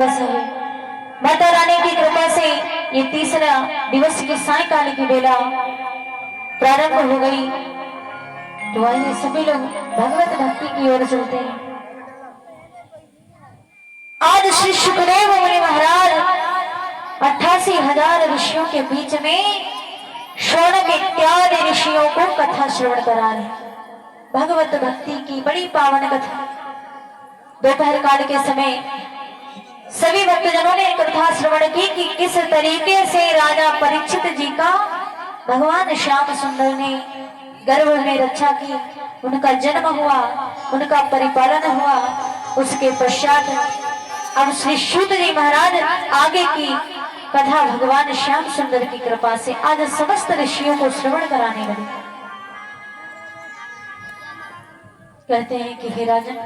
माता रानी की कृपा से ये तीसरा दिवस की सायकाल की बेला प्रारंभ हो गई। तो आइए सभी लोग भगवत भक्ति की ओर चलते हैं। आज श्री सुखदेव मुनि महाराज 88,000 ऋषियों के बीच में शौनक इत्यादि ऋषियों को कथा श्रवण करा रहे। भगवत भक्ति की बड़ी पावन कथा। दोपहर काल के समय सभी भक्तजनों ने कथा श्रवण की कि किस तरीके से राजा परीक्षित जी का भगवान श्याम सुंदर ने गर्भ में रक्षा की, उनका जन्म हुआ, उनका परिपालन हुआ। उसके पश्चात अब श्री सूत जी महाराज आगे की कथा भगवान श्याम सुंदर की कृपा से आज समस्त ऋषियों को श्रवण कराने लगे। कहते हैं कि हे राजन,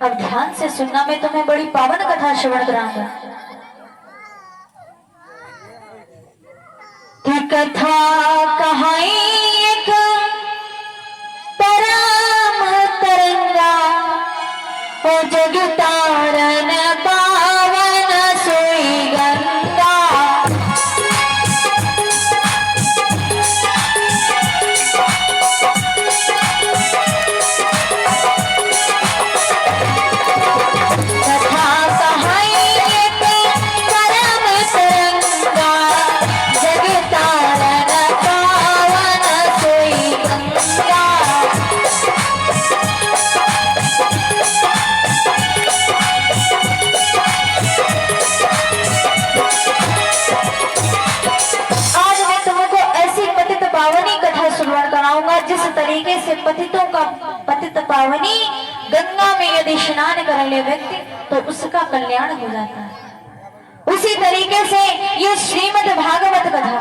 अब ध्यान से सुनना, मैं तुम्हें बड़ी पावन कथा श्रवण कराऊंगा। कि कथा कहाई एक परम तरंगा, ओ जग तारन पावन सोई गंगा। जिस तरीके से पतितों का पतित पावनी गंगा में यदि स्नान कर ले व्यक्ति तो उसका कल्याण हो जाता है, उसी तरीके से ये श्रीमद् भागवत कथा,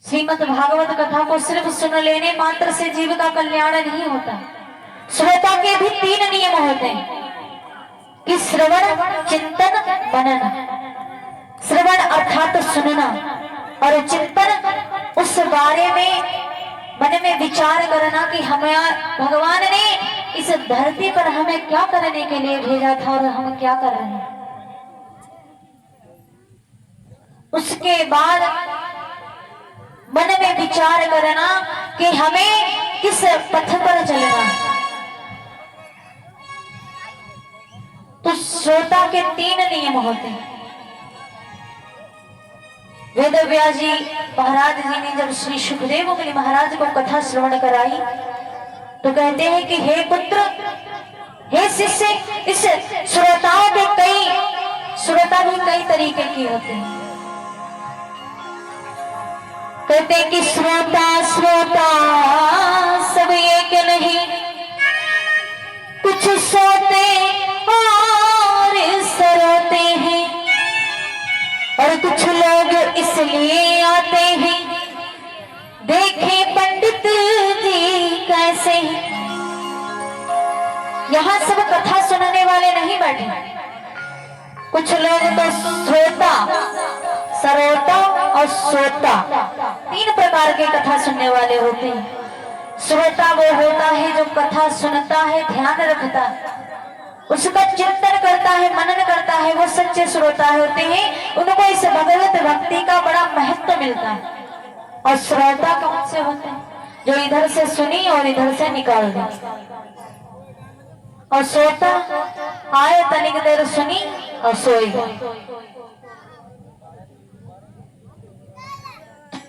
श्रीमद् भागवत कथा को सिर्फ सुन लेने मात्र से जीव का कल्याण नहीं होता। श्रोता के भी 3 नियम होते हैं कि श्रवण, चिंतन, मनन। श्रवण अर्थात सुनना और चिंतन उस बारे में मन में विचार करना कि हमें भगवान ने इस धरती पर हमें क्या करने के लिए भेजा था और हम क्या कर रहे हैं। उसके बाद मन में विचार करना कि हमें किस पथ पर चलना। तो श्रोता के 3 नियम होते हैं। वेद व्यास जी महाराज जी ने जब श्री सुखदेव मुनि महाराज को कथा श्रवण कराई तो कहते हैं कि हे पुत्र, हे शिष्य, इस श्रोताओं के श्रोता भी कई तरीके की होते हैं। कहते हैं कि श्रोता सब एक नहीं, कुछ सोते और सरोते हैं, और कुछ लोग इसलिए आते हैं देखे पंडित जी कैसे। यहाँ सब कथा सुनने वाले नहीं बैठे, कुछ लोग तो श्रोता, सरोता और सोता 3 प्रकार के कथा सुनने वाले होते हैं। श्रोता वो होता है जो कथा सुनता है, ध्यान रखता है, उसका चिंतन करता है, मनन करता है, वो सच्चे श्रोता होते हैं। उनको इस भगवत भक्ति का बड़ा महत्व मिलता है। और श्रोता कौन से होते हैं? जो इधर से सुनी और इधर से निकाल दी। और श्रोता आए, तनिक देर सुनी और सोई गई।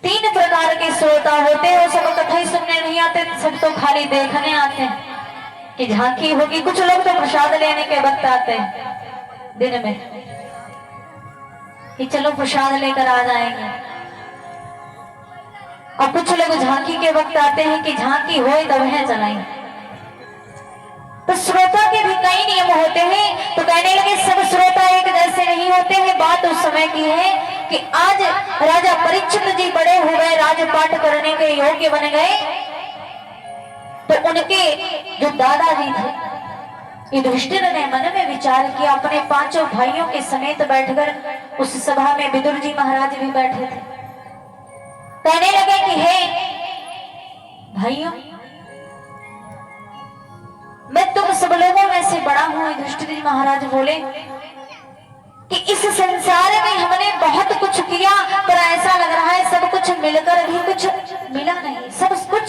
3 प्रकार के श्रोता होते हैं। वो सब कथा ही सुनने नहीं आते, सब तो खाली देखने आते हैं कि झांकी होगी। कुछ लोग तो प्रसाद लेने के वक्त आते हैं दिन में कि चलो प्रसाद लेकर आ जाएंगे, और कुछ लोग झांकी के वक्त आते हैं कि झांकी होए तब है चलाएंगे। तो श्रोता के भी कई नियम होते हैं। तो कहने लगे सब श्रोता एक जैसे नहीं होते हैं। बात उस समय की है कि आज राजा परीक्षित जी बड़े हो गए, राजपाट करने के योग्य बन गए। तो उनके जो दादाजी थे युधिष्ठिर ने मन में विचार किया, अपने 5 भाइयों के समेत बैठकर उस सभा में विदुर जी महाराज भी बैठे थे। कहने लगे कि हे भाइयों, बड़ा हूं। युधिष्ठिर जी महाराज बोले कि इस संसार में हमने बहुत कुछ किया, पर ऐसा लग रहा है सब कुछ मिलकर भी कुछ मिला नहीं, सब कुछ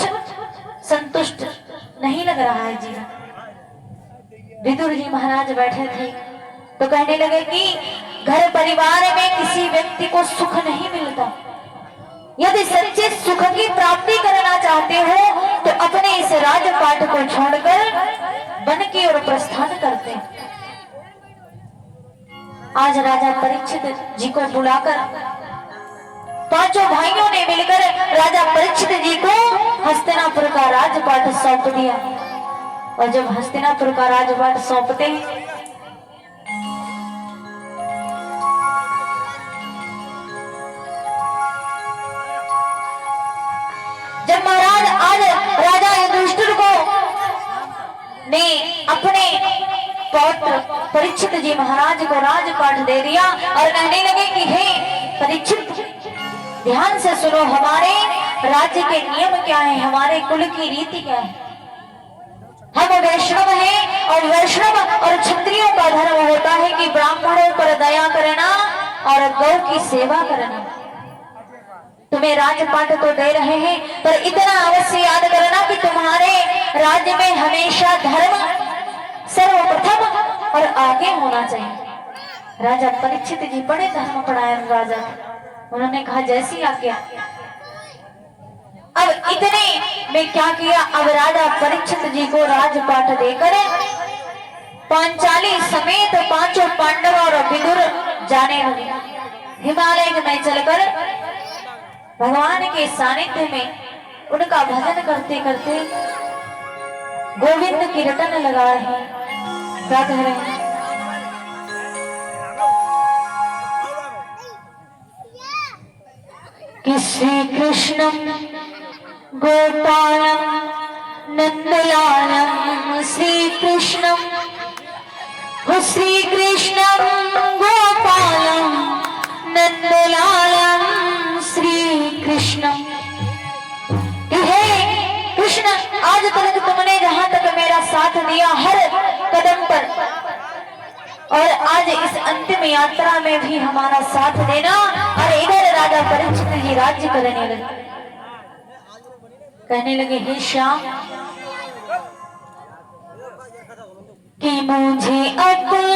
संतुष्ट नहीं लग रहा है जीवन। विदुर जी महाराज बैठे थे तो कहने लगे कि घर परिवार में किसी व्यक्ति को सुख नहीं मिलता। यदि सच्चे सुख की प्राप्ति करना चाहते हो तो अपने इस राजपाट को छोड़कर वन की ओर प्रस्थान करते। आज राजा परीक्षित जी को बुलाकर पांचों भाइयों ने मिलकर राजा परीक्षित जी को हस्तिनापुर का राजपाट सौंप दिया। और जब हस्तिनापुर का राजपाट सौंपते हैं जब महाराज आज राजा युधिष्ठिर को ने अपने पौत्र परीक्षित जी महाराज को राजपाट दे दिया और कहने लगे कि हे परीक्षित, ध्यान से सुनो, हमारे राज्य के नियम क्या है, हमारे कुल की रीति क्या है। हम वैष्णव हैं और वैष्णव और क्षत्रियों का धर्म होता है कि ब्राह्मणों पर दया करना और गौ की सेवा करना। तुम्हें राजपाट तो दे रहे हैं, पर इतना अवश्य याद करना कि तुम्हारे राज्य में हमेशा धर्म सर्वप्रथम और आगे होना चाहिए। राजा परीक्षित जी बड़े धर्मपरायण राजा थे। उन्होंने कहा जैसी आज्ञा। अब इतने में क्या किया, अब राजा परीक्षित जी को राजपाट देकर पांचाली समेत पांचों पांडव और विदुर जाने लगे। हिमालय में चलकर भगवान के सानिध्य में उनका भजन करते करते गोविंद की रटन लगा रहे हैं। क्या कह रहे हैं? कि श्री कृष्ण गोपालम नंदलालम, श्री कृष्ण गोपालम नंदलालम श्री कृष्ण। हे कृष्ण, आज तक तुमने जहां तक मेरा साथ दिया हर कदम पर, और आज इस अंतिम यात्रा में भी हमारा साथ देना। और इधर राजा परीक्षित जी राज्य करने लगे। कहने लगे हे श्याम कि मुझे अपने